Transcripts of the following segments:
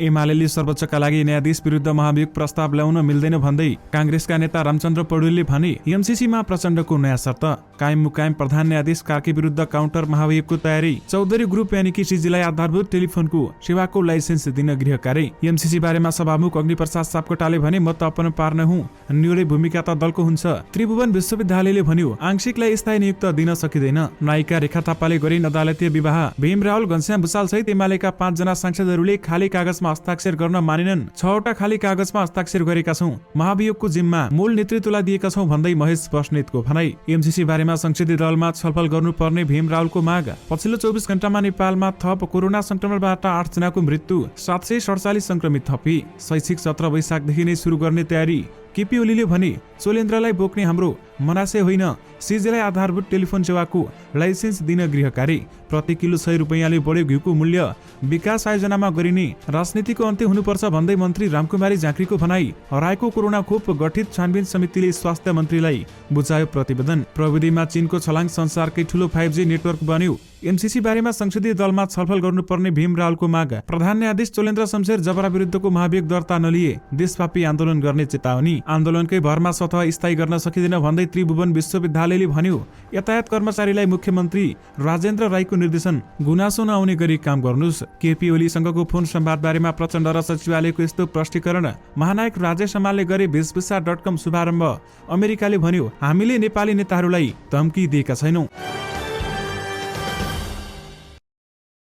एमाले सर्वोच्चका लागि न्यायाधीश विरुद्ध महाभियोग प्रस्ताव ल्याउन मिल्दैन भन्दै कांग्रेसका नेता रामचन्द्र पौडेलले भने एमसीसीमा प्रचण्डको नयाँ शर्त कायम मुकायम प्रधान न्यायाधीश कार्की विरुद्ध काउन्टर महाभियोगको तयारी। चौधरी ग्रुप यानि कि सीजीलाई आधारभूत टेलिफोनको सेवाको लाइसेन्स दिन गृह कार्य। एमसीसी बारेमा सभामुख अग्निप्रसाद सापकोटाले भने म त अपन पार्न हुँ, निर्णय भूमिका त दलको हुन्छ। त्रिभुवन विश्वविद्यालयले भन्यो आंशिकलाई स्थायी नियुक्त दिन सकिँदैन। नायिका रेखा थापाले गरिन् अदालतीय विवाह। भीम रावल घनश्याम भुसाल सहित एमालेका 5 जना सांसदहरूले खाली कागजमा हस्ताक्षर गर्न मानेनन्। 6 वटा खाली कागजमा हस्ताक्षर गरेका छौं, महाभियोगको जिम्मा मूल नेतृत्वलाई दिएका छौं भन्दै महेश बस्नेतको भनाई। एमसीसी बारेमा संसदीय दलमा छलफल गर्नुपर्ने भीम रावलको माग। पछिल्लो 24 घण्टामा नेपालमा थप कोरोना संक्रमणबाट 8 जनाको मृत्यु, 747 संक्रमित थपी। शैक्षिक सत्र वैशाखदेखि नै सुरु गर्ने तयारी। केपी ओलीले भने चोलेन्द्रलाई बोक्ने हाम्रो मनासे होइन, सीजीलाई आधारभूत टेलिफोन सेवाको लाइसेन्स दिन गृह कार्य। प्रति किलो 100 रुपैयाँले बढ्यो घिउको मूल्य। विकास आयोजनामा गरिने राजनीतिको अन्त्य हुनुपर्छ भन्दै मन्त्री रामकुमारी झाँक्रीको भनाई। हराएको कोरोना खोप गठित छानबिन समितिले स्वास्थ्य मन्त्रीलाई बुझायो प्रतिवेदन। प्रविधिमा चीनको छलाङ संसारकै ठूलो 5G नेटवर्क बन्यो। एमसीसी बारेमा संसदीय दलमा छलफल गर्नुपर्ने भीम रावलको माग। प्रधान न्यायाधीश चोलेन्द्र शमशेर जबरा विरुद्धको महाभियोग दर्ता नलिए देशव्यापी आन्दोलन गर्ने चेतावनी। आन्दोलनकै भरमा सतह स्थायी गर्न सकिँदैन भन्दै त्रिभुवन विश्वविद्यालयले भन्यो यातायात कर्मचारीलाई मुख्यमन्त्री राजेन्द्र राईको निर्देशन गुनासो नआउने गरी काम गर्नुस्। केपी ओलीसँगको फोन संवाद बारेमा प्रचण्ड र सचिवालयको यस्तो प्रष्टीकरण। महानायक राजेश हमालले गरे वेशभूषा.com शुभारम्भ। अमेरिकाले भन्यो हामीले नेपाली नेताहरूलाई धम्की दिएका छैनौं।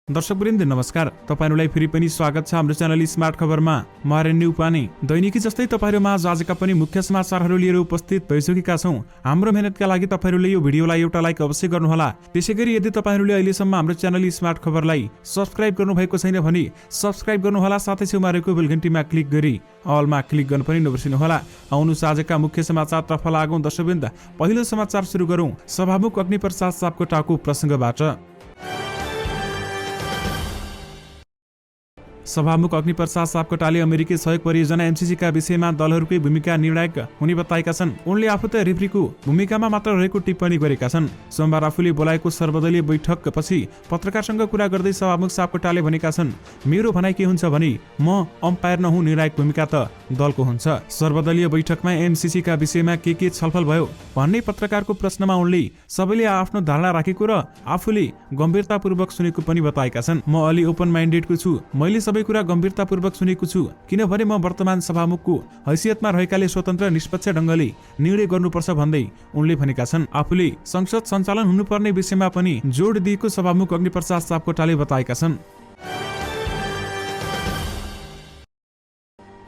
दर्शकवृन्द नमस्कार, तपाईहरुलाई फेरि पनि स्वागत छ हाम्रो च्यानल स्मार्ट खबरमा। म आर्यन उपाने दैनिकी जस्तै तपाईहरुमा आजका पनि मुख्य समाचारहरू लिएर उपस्थित भइसकेका छौं। हाम्रो मेहनतका लागि तपाईहरुले यो भिडियोलाई एउटा लाइक अवश्य गर्नुहोला। त्यसैगरी यदि तपाईहरुले अहिलेसम्म हाम्रो च्यानल स्मार्ट खबरलाई सब्स्क्राइब गर्नुभएको छैन भने सब्स्क्राइब गर्नुहोला, साथै छेउमा रहेको बेल घण्टीमा क्लिक गरी अलमा क्लिक गर्न पनि नबिर्सनुहोला। आउनुस् आजका मुख्य समाचारतर्फ लागौं। दर्शकवृन्द, पहिलो समाचार सुरु गरौं सभामुख अग्निप्रसाद सापकोटाको प्रसंगबाट। सभामुख अग्निप्रसाद सापकोटाले अमेरिकी सहयोग परियोजना एमसीसीका विषयमा दलहरूकै भूमिका निर्णायक हुने बताएका छन्। उनले आफू त रेफ्रीको भूमिकामा मात्र रहेको टिप्पणी गरेका छन्। सोमबार आफूले बोलाएको सर्वदलीय बैठक पछि पत्रकारसँग कुरा गर्दै सभामुख सापकोटाले भनेका छन् मेरो भनाइ के हुन्छ भने म अम्पायर नहुँ, निर्णायक भूमिका त दलको हुन्छ। सर्वदलीय बैठकमा एमसीसीका विषयमा के छलफल भयो भन्ने पत्रकारको प्रश्नमा उनले सबैले आफ्नो धारणा राखेको र आफूले गम्भीरतापूर्वक सुनेको पनि बताएका छन्। म अलि ओपन माइन्डेडको छु, मैले सबै कुरा गम्भीरतापूर्वक सुनेको छु, किनभने म वर्तमान सभामुखको हैसियतमा रहेकाले स्वतन्त्र निष्पक्ष ढंगले निर्णय गर्नुपर्छ भन्दै उनले भनेका छन्। आफूले संसद सञ्चालन हुनुपर्ने विषयमा पनि जोड दिएको सभामुख अग्निप्रसाद सापकोटाले बताएका छन्।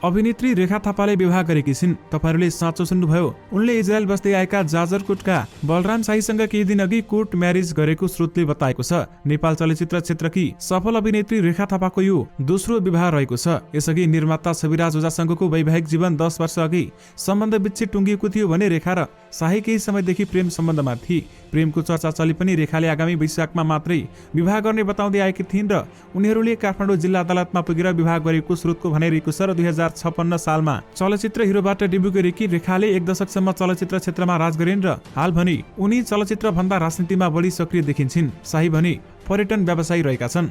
अभिनेत्री रेखा थापाले विवाह गरेकी छिन्। तपाईहरुले साँचो सुन्नुभयो। उनले इजरायल बस्दै आएका जाजरकोटका बलराम शाहीसँग केही दिन अघि कोर्ट म्यारेज गरेको स्रोतले बताएको छ। नेपाल चलचित्र क्षेत्रकी सफल अभिनेत्री रेखा थापाको यो दोस्रो विवाह रहेको छ। यसअघि निर्माता छविराज ओझासँगको वैवाहिक जीवन 10 वर्ष अघि सम्बन्ध विच्छेद टुङ्गिएको थियो भने रेखा र शाही केही समयदेखि प्रेम सम्बन्धमा थिए। प्रेमको चर्चा चले पनि रेखाले आगामी वैशाखमा मात्रै विवाह गर्ने बताउँदै आएकी थिइन् र उनीहरूले काठमाडौँ जिल्ला अदालतमा पुगेर विवाह गरेको स्रोतको भनाइरहेको छ। र 2056 सालमा चलचित्र हिरोबाट डेब्यू गरेकी रेखाले 1 दशकसम्म चलचित्र क्षेत्रमा राज गरिन् र हाल भने उनी चलचित्र भन्दा राजनीतिमा बढी सक्रिय देखिन्छन्। शाही भने पर्यटन व्यवसायी रहेका छन्।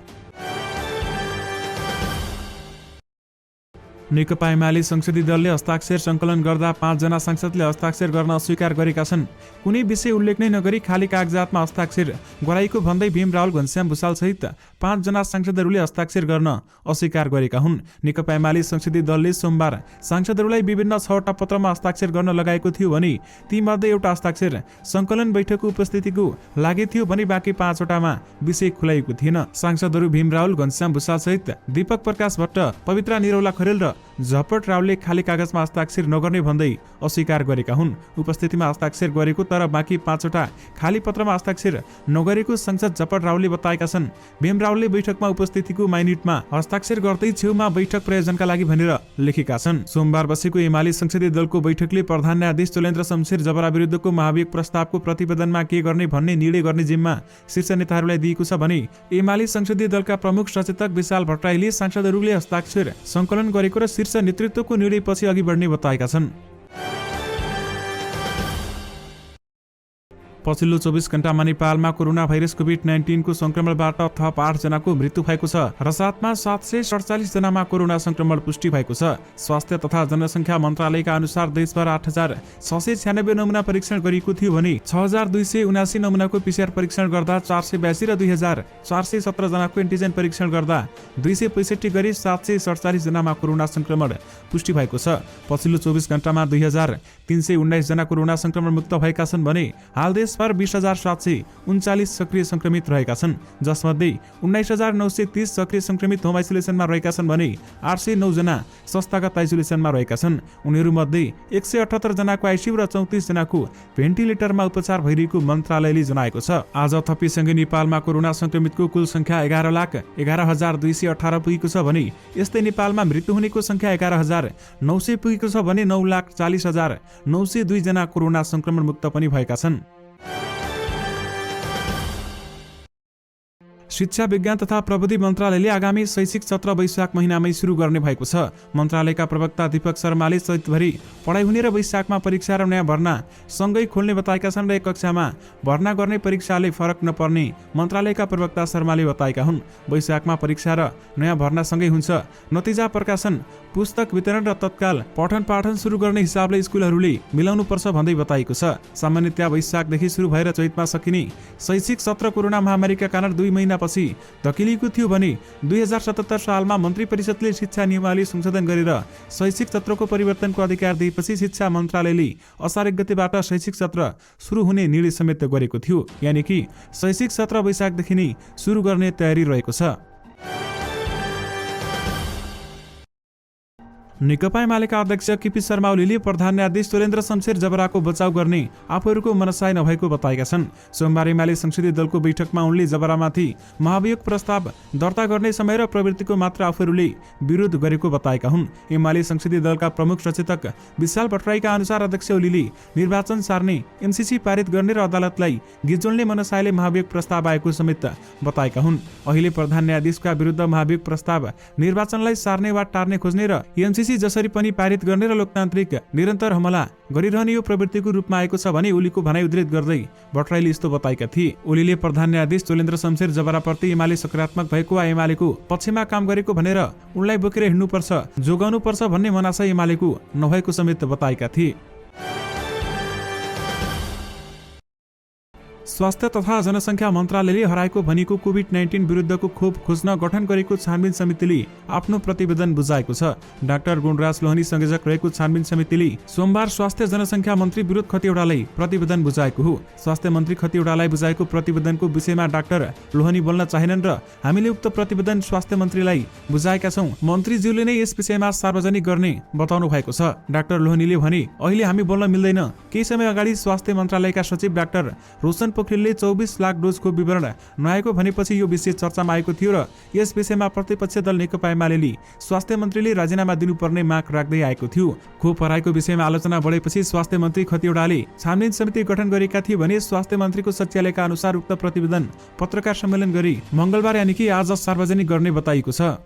नेकपा एमाले संसदीय दलले हस्ताक्षर संकलन गर्दा 5 जना सांसदले हस्ताक्षर गर्न अस्वीकार गरेका छन्। कुनै विषय उल्लेख नै नगरी खाली कागजातमा हस्ताक्षर गराएको भन्दै भीम रावल घनश्याम भुसाल सहित 5 जना सांसदहरूले हस्ताक्षर गर्न अस्वीकार गरेका हुन्। नेकपा एमाले संसदीय दलले सोमबार सांसदहरूलाई विभिन्न 6 वटा पत्रमा हस्ताक्षर गर्न लगाएको थियो भने ती मध्ये एउटा हस्ताक्षर संकलन बैठकको उपस्थितिको लागि थियो भने बाँकी 5 वटामा विषय खुलाइएको थिएन। सांसदहरू भीम रावल घनश्याम भुसाल सहित दीपक प्रकाश भट्ट, पवित्रा निरौला खरेल र झपट रावलले खाली कागजमा हस्ताक्षर नगर्ने भन्दै अस्वीकार गरेका हुन्। उपस्थितिमा हस्ताक्षर गरेको तर बाँकी 5 वटा खाली पत्रमा हस्ताक्षर नगरेको सांसद झपट रावलले बताएका छन्। भीम रावलले बैठकमा उपस्थितिको माइनिटमा हस्ताक्षर गर्दै छेउमा बैठक प्रयोजनका लागि भनेर लेखेका छन्। सोमबार बसेको एमाले संसदीय दलको बैठकले प्रधान न्यायाधीश चोलेन्द्र शमशेर जबरा विरुद्धको महाभियोग प्रस्तावको प्रतिवेदनमा के गर्ने भन्ने निर्णय गर्ने जिम्मा शीर्ष नेताहरूलाई दिएको छ भने एमाले संसदीय दलका प्रमुख सचेतक विशाल भट्टराईले सांसदहरूले हस्ताक्षर संकलन गरेको र शीर्ष नेतृत्वको निर्णयपछि अघि बढ्ने बताएका छन्। पछिल्लो 24 घण्टामा नेपालमा कोरोना भाइरस कोभिड-19 को संक्रमणबाट थप 8 जनाको मृत्यु भएको छ र साथमा 747 जनामा कोरोना संक्रमण पुष्टि भएको छ। स्वास्थ्य तथा जनसङ्ख्या मन्त्रालयका अनुसार देशभर 8696 नमुना परीक्षण गरिएको थियो भने 6279 नमुनाको पीसीआर परीक्षण गर्दा 482 र 2417 जनाको एन्टिजेन परीक्षण गर्दा 265 गरी 747 जनामा कोरोना संक्रमण पुष्टि भएको छ। पछिल्लो 24 घण्टामा 2319 जना कोरोना संक्रमण मुक्त भएका छन् भने हाल देशभर 20739 सक्रिय संक्रमित रहेका छन्, जसमध्ये 19930 सक्रिय संक्रमित होम आइसोलेसनमा रहेका छन् भने 809 जना संस्थागत आइसोलेसनमा रहेका छन्। उनीहरूमध्ये 178 जनाको आइसियु र 34 जनाको भेन्टिलेटरमा उपचार भइरहेको मन्त्रालयले जनाएको छ। आज थपिसँगै नेपालमा कोरोना संक्रमितको कुल संख्या 11,11,218 पुगेको छ भने यस्तै नेपालमा मृत्यु हुनेको संख्या 11,900 पुगेको छ भने 9,40,902 जना कोरोना संक्रमण मुक्त पनि भएका छन्। शिक्षा विज्ञान तथा प्रविधि मन्त्रालयले आगामी शैक्षिक सत्र वैशाख महिनामै सुरु गर्ने भएको छ। मन्त्रालयका प्रवक्ता दीपक शर्माले चैतभरि पढाइ हुने र वैशाखमा परीक्षा र नयाँ भर्ना सँगै खोल्ने बताएका छन् र एक कक्षामा भर्ना गर्ने परीक्षाले फरक नपर्ने मन्त्रालयका प्रवक्ता शर्माले बताएका हुन्। वैशाखमा परीक्षा र नयाँ भर्ना सँगै हुन्छ। नतिजा प्रकाशन, पुस्तक वितरण र तत्काल पठन पाठन सुरु गर्ने हिसाबले स्कुलहरूले मिलाउनु पर्छ भन्दै बताएको छ। सामान्यतया वैशाखदेखि सुरु भएर चैतमा सकिने शैक्षिक सत्र कोरोना महामारीका कारण 2 महिनापछि धकिलिएको थियो भने 2077 सालमा मन्त्री परिषदले शिक्षा नियमावली संशोधन गरेर शैक्षिक सत्रको परिवर्तनको अधिकार दिएपछि शिक्षा मन्त्रालयले असार 1 गतेबाट शैक्षिक सत्र सुरु हुने निर्णय समेत गरेको थियो। यानि कि शैक्षिक सत्र वैशाखदेखि नै सुरु गर्ने तयारी रहेको छ। नेकपा एमालेका अध्यक्ष केपी शर्मा ओलीले प्रधान न्यायाधीश सुरेन्द्र शमशेर जबराको बचाउ गर्ने आफूहरूको मनसाय नभएको बताएका छन्। सोमबार एमाले संसदीय दलको बैठकमा उनले जबरामाथि महाभियोग प्रस्ताव दर्ता गर्ने समय र प्रवृत्तिको मात्र आफूहरूले विरोध गरेको बताएका हुन्। एमाले संसदीय दलका प्रमुख सचेतक विशाल भट्टराईका अनुसार अध्यक्ष ओलीले निर्वाचन सार्ने, एमसीसी पारित गर्ने र अदालतलाई गिजोल्ने मनसायले महाभियोग प्रस्ताव आएको समेत बताएका हुन्। अहिले प्रधान न्यायाधीशका विरुद्ध महाभियोग प्रस्ताव निर्वाचनलाई सार्ने वा टार्ने खोज्ने र एमसीसी जसरी पनि पारित गर्ने र लोकतान्त्रिक निरन्तर हमला गरिरहने यो प्रवृत्तिको रूपमा आएको छ भने ओलीको भनाइ उद्धृत गर्दै भट्टराईले यस्तो बताएका थिए। ओलीले प्रधान न्यायाधीश सुरेन्द्र शमशेर जबराप्रति एमाले सकारात्मक भएको वा एमालेको पक्षमा काम गरेको भनेर उनलाई बोकेर हिँड्नुपर्छ, जोगाउनुपर्छ भन्ने मनासै एमालेको नभएको समेत बताएका थिए। स्वास्थ्य तथा जनसङ्ख्या मन्त्रालयले हराएको भनिएको कोभिड-19 विरुद्धको खोप खोज्न गठन गरेको छानबिन समितिले आफ्नो प्रतिवेदन बुझाएको छ। डाक्टर गुणराज लोहनी संयोजक रहेको छानबिन समितिले सोमबार स्वास्थ्य जनसङ्ख्या मन्त्री विरोध खतिवड़ालाई प्रतिवेदन बुझाएको हो। स्वास्थ्य मन्त्री खतिवड़ालाई बुझाएको प्रतिवेदनको विषयमा डाक्टर लोहनी बोल्न चाहेनन् र हामीले उक्त प्रतिवेदन स्वास्थ्य मन्त्रीलाई बुझाएका छौं, मन्त्रीज्यूले नै यस विषयमा सार्वजनिक गर्ने बताउनु भएको छ। डाक्टर लोहनीले भने अहिले हामी बोल्न मिल्दैन। केही समय अगाडि स्वास्थ्य मन्त्रालयका सचिव डाक्टर रोशन पोखरेलले 24 लाख डोजको विवरण नआएको भनेपछि यो विषय चर्चामा आएको थियो र यस विषयमा प्रतिपक्ष दल नेकपा एमालेले स्वास्थ्य मन्त्रीले राजीनामा दिनुपर्ने माग राख्दै आएको थियो। खोप हराएको विषयमा आलोचना बढेपछि स्वास्थ्य मन्त्री खतिवड़ाले छानबिन समिति गठन गरेका थिए भने स्वास्थ्य मन्त्रीको सचिवालयका अनुसार उक्त प्रतिवेदन पत्रकार सम्मेलन गरी मंगलबार यानि कि आज सार्वजनिक गर्ने बताइएको छ।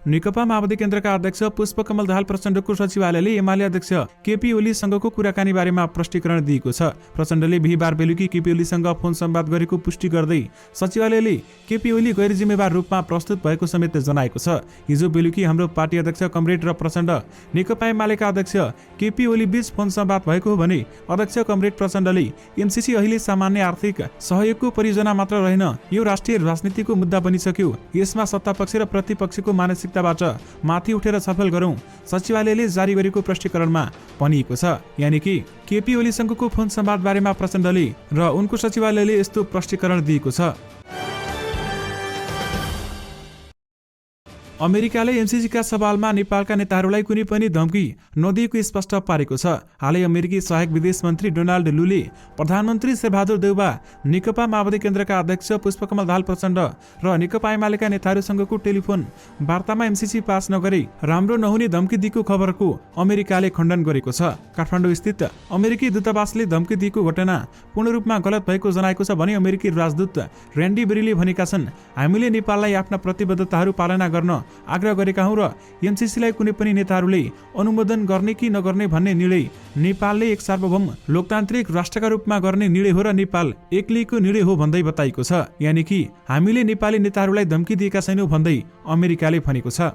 नेकपा माओवादी केन्द्रका अध्यक्ष पुष्पकमल दाहाल प्रचण्डको सचिवालयले एमाले अध्यक्ष केपी ओलीसँगको कुराकानी बारेमा प्रष्टीकरण दिएको छ। प्रचण्डले बिहीबार बेलुकी केपी ओलीसँग फोन संवाद गरेको पुष्टि गर्दै सचिवालयले केपी ओली गैर जिम्मेवार रूपमा प्रस्तुत भएको समेत जनाएको छ। हिजो बेलुकी हाम्रो पार्टी अध्यक्ष कमरेड र प्रचण्ड नेकपा एमालेका अध्यक्ष केपी ओली बीच फोन संवाद भएको हो भने अध्यक्ष कमरेड प्रचण्डले एमसीसी अहिले सामान्य आर्थिक सहयोगको परियोजना मात्र रहेन, यो राष्ट्रिय राजनीतिको मुद्दा बनिसक्यो, यसमा सत्तापक्ष र प्रतिपक्षको मानसिक माथि उठेर छलफल गरौं, सचिवालयले जारी गरेको प्रष्टीकरणमा भनिएको छ। यानि कि केपी ओलीसँगको फोन संवाद बारेमा प्रचण्डले र उनको सचिवालयले यस्तो प्रष्टीकरण दिएको छ। अमेरिकाले एमसीसीका सवालमा नेपालका नेताहरूलाई कुनै पनि धम्की नदिएको स्पष्ट पारेको छ। हालै अमेरिकी सहायक विदेश मन्त्री डोनाल्ड लूले प्रधानमन्त्री शेरबहादुर देउवा, नेकपा माओवादी केन्द्रका अध्यक्ष पुष्पकमल दाहाल प्रचण्ड र नेकपा एमालेका नेताहरूसँगको टेलिफोन वार्तामा एमसीसी पास नगरे राम्रो नहुने धम्की दिएको खबरको अमेरिकाले खण्डन गरेको छ। काठमाडौँ स्थित अमेरिकी दूतावासले धम्की दिएको घटना पूर्ण रूपमा गलत भएको जनाएको छ भने अमेरिकी राजदूत र्यान्डी बेरीले भनेका छन्, हामीले नेपाललाई आफ्ना प्रतिबद्धताहरू पालना गर्न आग्रह गरेका हौं र एमसीसीलाई कुनै पनि नेताहरूले अनुमोदन गर्ने कि नगर्ने भन्ने निर्णय नेपालले एक सार्वभौम लोकतान्त्रिक राष्ट्रका रूपमा गर्ने निर्णय हो र नेपाल एक्लैको निर्णय हो भन्दै बताइएको छ। यानि कि हामीले नेपाली नेताहरूलाई धम्की दिएका छैनौं भन्दै अमेरिकाले भनेको छ।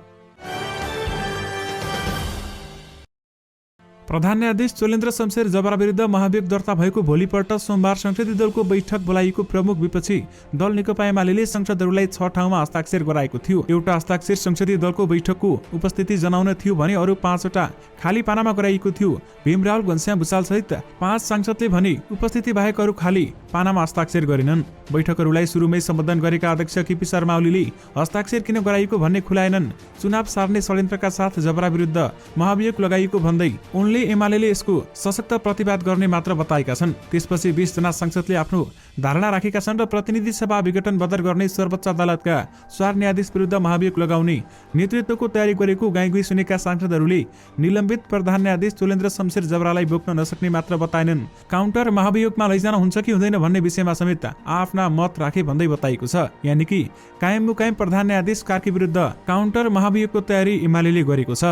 प्रधान न्यायाधीश चोलेन्द्र शमशेर जबरा विरुद्ध महाभियोग दर्ता भएको भोलिपल्ट सोमबार संसदीय दलको बैठक बोलाइएको प्रमुख विपक्षी दल नेकपा एमालेले संसदहरूलाई 6 ठाउँमा हस्ताक्षर गराएको थियो। एउटा हस्ताक्षर संसदीय दलको बैठकको उपस्थिति जनाउन थियो भने अरू 5 वटा खाली पानामा गराइएको थियो। भीमराव घनश्याम भुसाल सहित 5 सांसदले भने उपस्थिति बाहेक अरू खाली पानामा हस्ताक्षर गरेनन्। बैठकहरूलाई सुरुमै सम्बोधन गरेका अध्यक्ष केपी शर्मा ओलीले हस्ताक्षर किन गराइएको भन्ने खुलाएनन्। चुनाव सार्ने षड्यन्त्रका साथ जबरा विरुद्ध महाभियोग लगाइएको भन्दै उनले एमालेले यसको सशक्त प्रतिवाद गर्ने मात्र बताएका छन्। त्यसपछि 20 जना सांसदले आफ्नो धारणा राखेका छन् र प्रतिनिधि सभा विघटन बदर गर्ने सर्वोच्च अदालतका 4 न्यायाधीश विरुद्ध महाभियोग लगाउने नेतृत्वको तयारी गरेको गाईगुई सुनेका सांसदहरूले निलम्बित प्रधान न्यायाधीश चोलेन्द्र शमशेर जबरालाई बोक्न नसक्ने मात्र बताएनन्। काउन्टर महाभियोगमा लैजान हुन्छ कि हुँदैन भन्ने विषयमा समेत आफ्ना मत राखे भन्दै बताइएको छ। यानि कि कायम मुकायम प्रधान न्यायाधीश कार्की विरुद्ध काउन्टर महाभियोगको तयारी एमालेले गरेको छ।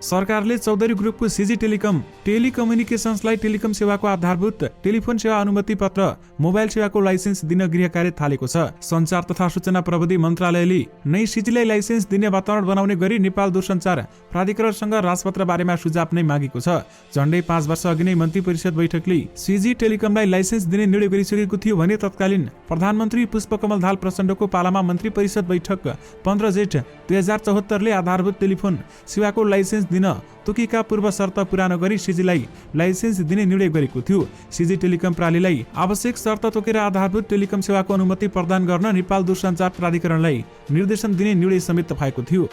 सरकारले चौधरी ग्रुपको सीजी टेलिकम्युनिकेशन्सलाई टेलिकम सेवाको आधारभूत टेलिफोन सेवा अनुमति पत्र मोबाइल सेवाको लाइसेन्स दिन गृह कार्य थालेको छ। सञ्चार तथा सूचना प्रविधि मन्त्रालयले नै सीजीलाई लाइसेन्स दिने वातावरण बनाउने गरी नेपाल दूरसञ्चार प्राधिकरणसँग राजपत्र बारेमा सुझाव नै मागेको छ। झण्डै 5 वर्ष अघि नै मन्त्री परिषद बैठकले सीजी टेलिकमलाई लाइसेन्स दिने निर्णय गरिसकेको थियो भने तत्कालीन प्रधानमन्त्री पुष्पकमल दाहाल प्रचण्डको पालामा मन्त्री परिषद बैठक 15 जेठ 2074 ले आधारभूत टेलिफोन सेवाको लाइसेन्स दिन तोकेका पूर्व शर्त पूरा नगरी सीजीलाई लाइसेन्स दिने निर्णय गरेको थियो। सीजी टेलिकम प्रणालीलाई आवश्यक शर्त तोकेर आधारभूत टेलिकम सेवाको अनुमति प्रदान गर्न नेपाल दूरसञ्चार प्राधिकरणलाई निर्देशन दिने निर्णय समेत भएको थियो।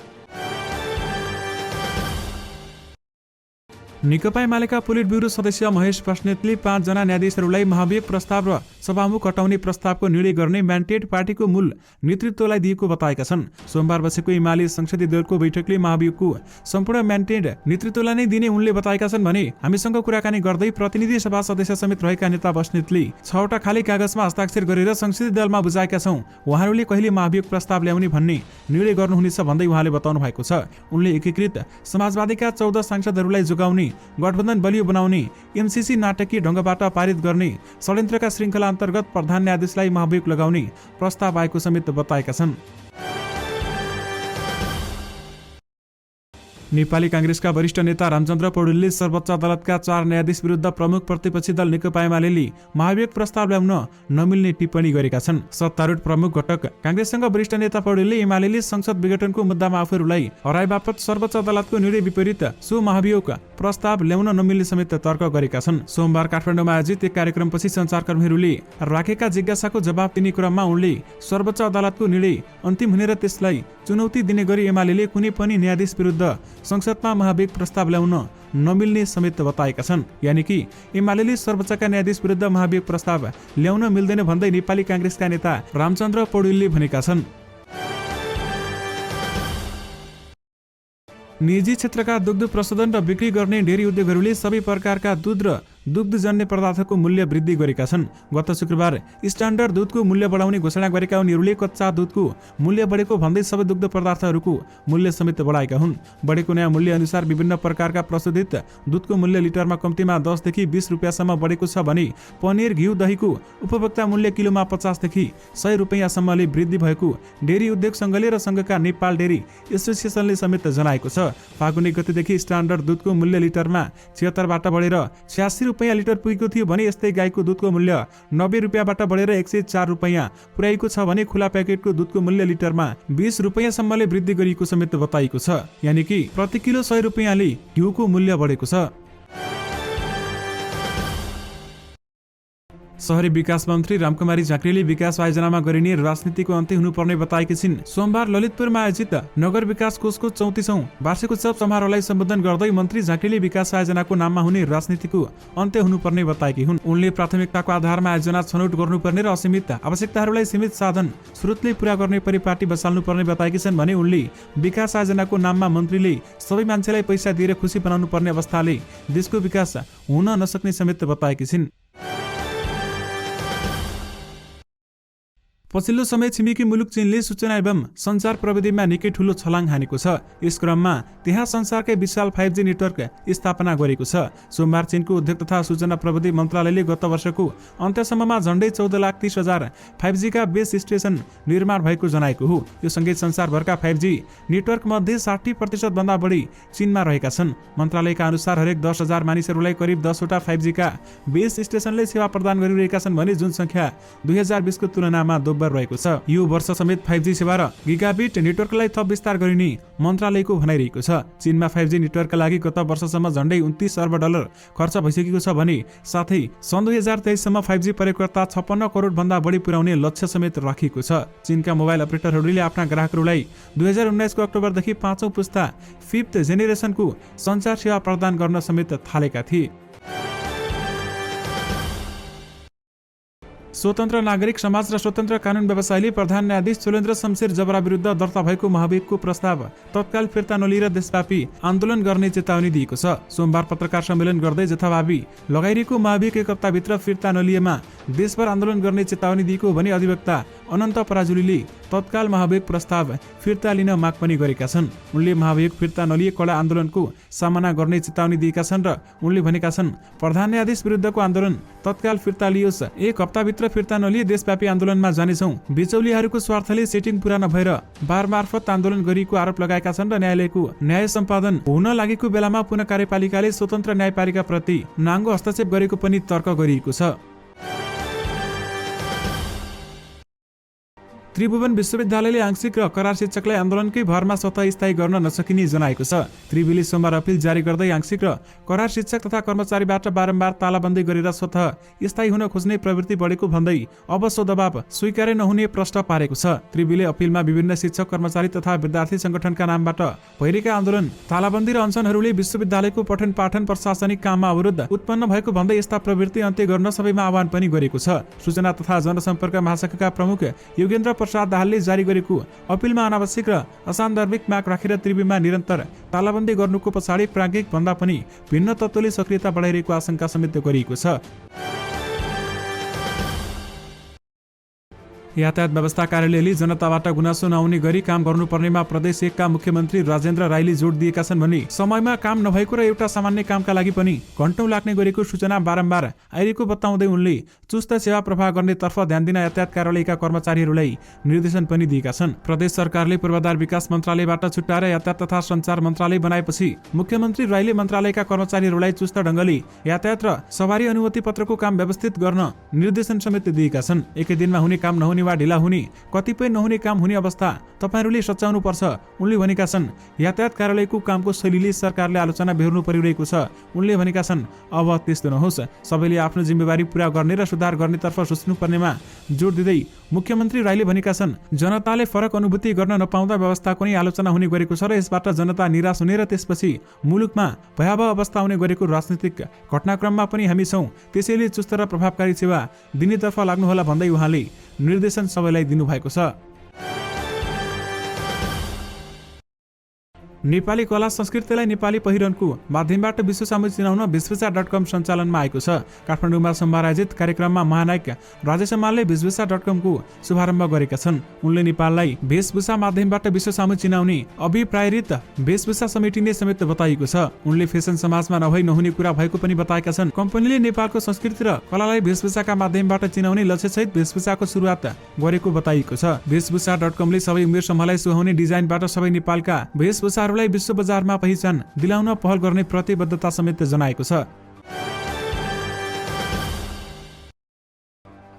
नेकपा एमालेका पोलिट ब्युरो सदस्य महेश बस्नेतले 5 जना न्यायाधीशहरूलाई महाभियोग प्रस्ताव र सभामुख हटाउने प्रस्तावको निर्णय गर्ने म्यान्डेट पार्टीको मूल नेतृत्वलाई दिएको बताएका छन्। सोमबार बसेको एमाले संसदीय दलको बैठकले महाभियोगको सम्पूर्ण म्यान्डेट नेतृत्वलाई नै दिने उनले बताएका छन् भने हामीसँग कुराकानी गर्दै प्रतिनिधि सभा सदस्य समेत रहेका नेता बस्नेतले 6 वटा खाली कागजमा हस्ताक्षर गरेर संसदीय दलमा बुझाएका छौं। उहाँहरूले कहिले महाभियोग प्रस्ताव ल्याउने भन्ने निर्णय गर्नुहुनेछ भन्दै उहाँले बताउनु भएको छ। उनले एकीकृत समाजवादीका 14 सांसदहरूलाई जोगाउने गठबन्धन बलियो बनाउने एमसीसी नाटकीय ढंगबाट पारित गर्ने षड्यन्त्रका श्रृङ्खला अन्तर्गत प्रधान न्यायाधीशलाई महाभियोग लगाउने प्रस्ताव आएको समेत बताएका छन्। नेपाली कांग्रेसका वरिष्ठ नेता रामचन्द्र पौडेलले सर्वोच्च अदालतका 4 न्यायाधीश विरुद्ध प्रमुख प्रतिपक्षी दल नेकपा एमालेले महाभियोग प्रस्ताव ल्याउन नमिल्ने टिप्पणी गरेका छन्। सत्तारूढ प्रमुख घटक कांग्रेससँग वरिष्ठ नेता पौडेलले एमालेले संसद विघटनको मुद्दामा आफूहरूलाई हराए बापत सर्वोच्च अदालतको निर्णय विपरीत सो महाभियोग प्रस्ताव ल्याउन नमिल्ने समेत तर्क गरेका छन्। सोमबार काठमाडौँमा आयोजित एक कार्यक्रमपछि सञ्चारकर्मीहरूले राखेका जिज्ञासाको जवाब दिने क्रममा उनले सर्वोच्च अदालतको निर्णय अन्तिम हुने र त्यसलाई चुनौती दिने गरी एमालेले कुनै पनि न्यायाधीश विरुद्ध संसदमा महाभियोग प्रस्ताव ल्याउन नमिल्ने समेत बताएका छन्। यानि कि एमालेले सर्वोच्चका न्यायाधीश विरुद्ध महाभियोग प्रस्ताव ल्याउन मिल्दैन भन्दै नेपाली कांग्रेसका नेता रामचन्द्र पौडेलले भनेका छन्। निजी क्षेत्रका दुग्ध प्रशोधन र बिक्री गर्ने डेरी उद्योगहरूले सबै प्रकारका दूध र दुग्धजन्य पदार्थको मूल्य वृद्धि गरेका छन्। गत शुक्रबार स्ट्यान्डर्ड दुधको मूल्य बढाउने घोषणा गरेका उनीहरूले कच्चा दुधको मूल्य बढेको भन्दै सबै दुग्ध पदार्थहरूको मूल्य समेत बढाएका हुन्। बढेको नयाँ मूल्य अनुसार विभिन्न प्रकारका प्रशोधित दुधको मूल्य लिटरमा कम्तीमा 10 देखि 20 रुपियाँसम्म बढेको छ भने पनिर घिउ दहीको उपभोक्ता मूल्य किलोमा 50 देखि 100 रुपियाँसम्मले वृद्धि भएको डेरी उद्योग संघले र संघका नेपाल डेरी एसोसिएसनले समेत जनाएको छ। फागुन 1 गतेदेखि स्ट्यान्डर्ड दुधको मूल्य लिटरमा 76 बाट बढेर 86 रुपियाँ लिटर पुगेको थियो भने यस्तै गाईको दुधको मूल्य 90 रुपियाँबाट बढेर 104 रुपियाँ पुर्याएको छ भने खुला प्याकेटको दुधको मूल्य लिटरमा 20 रुपियाँसम्मले वृद्धि गरिएको समेत बताइएको छ। यानि कि प्रति किलो 100 रुपियाँले घिउको मूल्य बढेको छ। शहरी विकास मन्त्री रामकुमारी झाँक्रीले विकास आयोजनामा गरिने राजनीतिको अन्त्य हुनुपर्ने बताएकी छिन्। सोमबार ललितपुरमा आयोजित नगर विकास कोषको 34औं वार्षिक उत्सव समारोहलाई सम्बोधन गर्दै मन्त्री झाँक्रीले विकास आयोजनाको नाममा हुने राजनीतिको अन्त्य हुनुपर्ने बताएकी हुन्। उनले प्राथमिकताको आधारमा आयोजना छनौट गर्नुपर्ने र असीमित आवश्यकताहरूलाई सीमित साधन स्रोतले पूरा गर्ने परिपाटी बसाल्नुपर्ने बताएकी छन् भने उनले विकास आयोजनाको नाममा मन्त्रीले सबै मान्छेलाई पैसा दिएर खुसी बनाउनु पर्ने अवस्थाले देशको विकास हुन नसक्ने समेत बताएकी छिन्। पछिल्लो समय छिमेकी मुलुक चीनले सूचना एवं सञ्चार प्रविधिमा निकै ठूलो छलाङ हानेको छ। यस क्रममा त्यहाँ संसारकै विशाल 5G नेटवर्क स्थापना गरेको छ। सोमबार चीनको उद्योग तथा सूचना प्रविधि मन्त्रालयले गत वर्षको अन्त्यसम्ममा झण्डै 14,30,000 5G का बेस स्टेसन निर्माण भएको जनाएको हो। यो सँगै संसारभरका 5G नेटवर्क मध्ये 60% भन्दा बढी चीनमा रहेका छन्। मन्त्रालयका अनुसार हरेक 10,000 मानिसहरूलाई करिब 10 वटा 5G का बेस स्टेसनले सेवा प्रदान गरिरहेका छन् भने जुन संख्या 2020 को तुलनामा दोब्बर रहेको छ। यो वर्ष समेत 5G सेवा र गिगाबिट नेटवर्कलाई थप विस्तार गरिने मन्त्रालयको भनाइरहेको छ। चीनमा 5G नेटवर्कका लागि गत वर्षसम्म झण्डै 29 अर्ब डलर खर्च भइसकेको छ भने साथै सन् 2023 सम्म 5G प्रयोगकर्ता 56 करोड भन्दा बढी पुर्याउने लक्ष्य समेत राखिएको छ। चीनका मोबाइल अपरेटरहरूले आफ्ना ग्राहकहरूलाई 2019 को अक्टोबरदेखि 5औं पुस्ता 5th जेनेरेसनको सञ्चार सेवा प्रदान गर्न समेत थालेका थिए। स्वतन्त्र नागरिक समाज र स्वतन्त्र कानून व्यवसायीले प्रधान न्यायाधीश चोलेन्द्र शमशेर जबरा विरुद्ध दर्ता भएको महाभियोगको प्रस्ताव तत्काल फिर्ता नलिएर देशव्यापी आन्दोलन गर्ने चेतावनी दिएको छ। सोमबार पत्रकार सम्मेलन गर्दै जथाभावी लगाइरहेको महाभियोग एक हप्ताभित्र फिर्ता नलिएमा देशभर आन्दोलन गर्ने चेतावनी दिएको भने अधिवक्ता अनन्त पराजुलीले तत्काल महाभियोग प्रस्ताव फिर्ता लिन माग पनि गरेका छन्। उनले महाभियोग फिर्ता नलिए कडा आन्दोलनको सामना गर्ने चेतावनी दिएका छन् र उनले भनेका छन् प्रधान न्यायाधीश विरुद्धको आन्दोलन तत्काल फिर्ता लियोस्। एक हप्ताभित्र फिर्ता नलिए देशव्यापी आन्दोलनमा जानेछौँ। बिचौलियाहरूको स्वार्थले सेटिङ पूरा नभएर बार मार्फत आन्दोलन गरिएको आरोप लगाएका छन् र न्यायालयको न्याय सम्पादन हुन लागेको बेलामा पुनः कार्यपालिकाले स्वतन्त्र न्यायपालिका प्रति नाङ्गो हस्तक्षेप गरेको पनि तर्क गरिएको छ। त्रिभुवन विश्वविद्यालयले आंशिक र करार शिक्षकलाई आन्दोलनकै भरमा स्वतः स्थायी गर्न नसकिने जनाएको छ। त्रिभुवनले सोमबार अपिल जारी गर्दै आंशिक र करार शिक्षक तथा कर्मचारीबाट बारम्बार तालाबन्दी गरेर स्वतः स्थायी हुन खोज्ने प्रवृत्ति बढेको भन्दै अब सो दबाव स्वीकार्य नहुने प्रश्न पारेको छ। त्रिभुवनले अपिलमा विभिन्न शिक्षक कर्मचारी तथा विद्यार्थी संगठनका नामबाट भइरहेका आन्दोलन तालाबन्दी र अनसनहरूले विश्वविद्यालयको पठन पाठन प्रशासनिक काममा अवरोध उत्पन्न भएको भन्दै यस्ता प्रवृत्ति अन्त्य गर्न सबैमा आह्वान पनि गरेको छ। सूचना तथा जनसम्पर्क महाशाखाका प्रमुख योगेन्द्र प्रसाद दाहालले जारी गरेको अपिलमा अनावश्यक र असान्दर्भिक माग राखेर त्रिभुवनमा निरन्तर तालाबन्दी गर्नुको पछाडि प्राज्ञिक भन्दा पनि भिन्न तत्त्वले सक्रियता बढाइरहेको आशंका समेत गरिएको छ। यातायात व्यवस्था कार्यालयले जनताबाट गुनासो नआउने गरी काम गर्नुपर्नेमा प्रदेश 1 का मुख्यमन्त्री राजेन्द्र राईले जोड दिएका छन् भने समयमा काम नभएको र एउटा सामान्य कामका लागि पनि घण्टौं लाग्ने गरेको सूचना बारम्बार आइरहेको बताउँदै उनले चुस्त सेवा प्रवाह गर्नेतर्फ ध्यान दिन यातायात कार्यालयका कर्मचारीहरूलाई निर्देशन पनि दिएका छन्। प्रदेश सरकारले पूर्वाधार विकास मन्त्रालयबाट छुट्याएर यातायात तथा सञ्चार मन्त्रालय बनाएपछि मुख्यमन्त्री राईले मन्त्रालयका कर्मचारीहरूलाई चुस्त ढङ्गले यातायात र सवारी अनुमति पत्रको काम व्यवस्थित गर्न निर्देशन समेत दिएका छन्। एकै दिनमा हुने काम नहुने वा ढिला हुने, कतिपय नहुने काम हुने अवस्था तपाईहरूले सच्याउनु पर्छ। उनले भनेका छन् यातायात कार्यालयको कामको शैलीले सरकारले आलोचना बेहोर्नु परिरहेको छ। उनले भनेका छन् अब त्यस्तो नहोस्, सबैले आफ्नो जिम्मेवारी पूरा गर्ने र सुधार गर्नेतर्फ सोच्नुपर्नेमा जोड दिँदै मुख्यमन्त्री राईले भनेका छन् जनताले फरक अनुभूति गर्न नपाउँदा व्यवस्थाको नै आलोचना हुने गरेको छ र यसबाट जनता निराश हुने र त्यसपछि मुलुकमा भयावह अवस्था आउने गरेको राजनीतिक घटनाक्रममा पनि हामी छौँ। त्यसैले चुस्त र प्रभावकारी सेवा दिनेतर्फ लाग्नुहोला भन्दै उहाँले निर्देशन सबैलाई दिनुभएको छ। नेपाली कला संस्कृतिलाई नेपाली पहिरनको माध्यमबाट विश्वसामु चिनाउन वेशभूषा.com सञ्चालनमा आएको छ। काठमाडौँमा सोमबार आयोजित कार्यक्रममा महानायक राजेश हमालले वेशभूषा.com को शुभारम्भ गरेका छन्। उनले नेपाललाई वेशभूषा माध्यमबाट विश्वसामु चिनाउने अभिप्रायरित वेशभूषा समेटिने समेत बताइएको छ। उनले फेसन समाजमा नभई नहुने कुरा भएको पनि बताएका छन्। कम्पनीले नेपालको संस्कृति र कलालाई वेशभूषाका माध्यमबाट चिनाउने लक्ष्यसहित वेशभूषाको सुरुवात गरेको बताइएको छ। वेशभूषा.com ले सबै उमेर समूहलाई सुहाउने डिजाइनबाट सबै नेपालका वेशभूषा विश्व बजारमा पहिचान दिलाउन पहल गर्ने प्रतिबद्धता समेत जनाएको छ।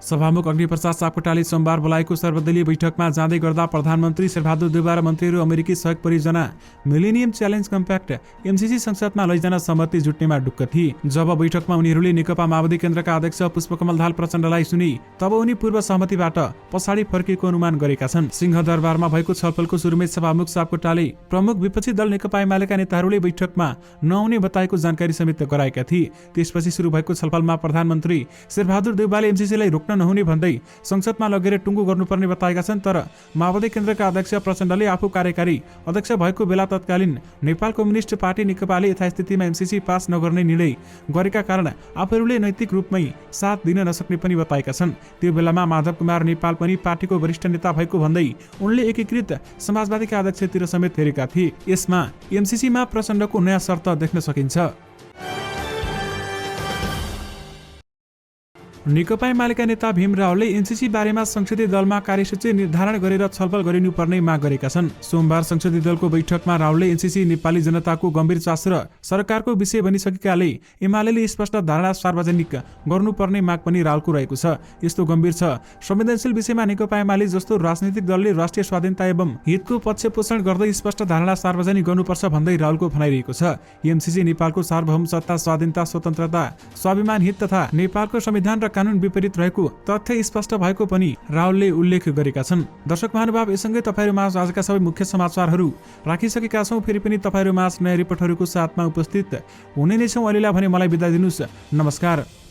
सभामुख अग्निप्रसाद सापकोटाले सोमबार बोलाएको सर्वदलीय बैठकमा जाँदै गर्दा प्रधानमन्त्री शेरबहादुर देउवा र मन्त्रीहरू अमेरिकी सहयोग परियोजना मिलेनियम च्यालेन्ज कम्प्याक्ट MCC संसदमा लैजान सहमति जुट्नेमा ढुक्क थिए। जब बैठकमा उनीहरूले नेकपा माओवादी केन्द्रका अध्यक्ष पुष्पकमल दाहाल प्रचण्डलाई सुने तब उनी पूर्व सहमतिबाट पछाडि फर्केको अनुमान गरेका छन्। सिंहदरबारमा भएको छलफलको सुरुमै सभामुख सापकोटाले प्रमुख विपक्षी दल नेकपा एमालेका नेताहरूले बैठकमा नआउने बताएको जानकारी समेत गराएका थिए। त्यसपछि सुरु भएको छलफलमा प्रधानमन्त्री शेरबहादुर देउवाले MCCलाई रोक्न राख्न नहुने भन्दै संसदमा लगेर टुङ्गो गर्नुपर्ने बताएका छन्। तर माओवादी केन्द्रका अध्यक्ष प्रचण्डले आफू कार्यकारी अध्यक्ष भएको बेला तत्कालीन नेपाल कम्युनिस्ट पार्टी नेकपाले यथास्थितिमा एमसीसी पास नगर्ने निर्णय गरेका कारण आफूहरूले नैतिक रूपमै साथ दिन नसक्ने पनि बताएका छन्। त्यो बेलामा माधव कुमार नेपाल पनि पार्टीको वरिष्ठ नेता भएको भन्दै उनले एकीकृत समाजवादीका अध्यक्षतिर समेत हेरेका थिए। यसमा एमसीसीमा प्रचण्डको नयाँ शर्त देख्न सकिन्छ। नेकपा एमालेका नेता भीम रावले एनसीसी बारेमा संसदीय दलमा कार्यसूची निर्धारण गरेर छलफल गरिनुपर्ने माग गरेका छन्। सोमबार संसदीय दलको बैठकमा रावले एनसीसी नेपाली जनताको गम्भीर चासो र सरकारको विषय बनिसकेकाले एमालेले स्पष्ट धारणा सार्वजनिक गर्नुपर्ने माग पनि रावलको रहेको छ। यस्तो गम्भीर छ संवेदनशील विषयमा नेकपा एमाले जस्तो राजनीतिक दलले राष्ट्रिय स्वाधीनता एवं हितको पक्ष पोषण गर्दै स्पष्ट धारणा सार्वजनिक गर्नुपर्छ भन्दै रावलको भनाइरहेको छ। एमसीसी नेपालको सार्वभौम सत्ता, स्वाधीनता, स्वतन्त्रता, स्वाभिमान, हित तथा नेपालको संविधान र कानून विपरीत रहेको तथ्य स्पष्ट भएको पनि रावलले उल्लेख गरेका छन्। दर्शक महानुभाव, यससँगै तपाईहरुमाझ आजका सबै मुख्य समाचारहरू राखिसकेका छौं। फेरि पनि तपाईहरुमाझ नयाँ रिपोर्टहरूको साथमा उपस्थित हुने नै छौं। अहिलेलाई भने मलाई बिदा दिनुस्। नमस्कार।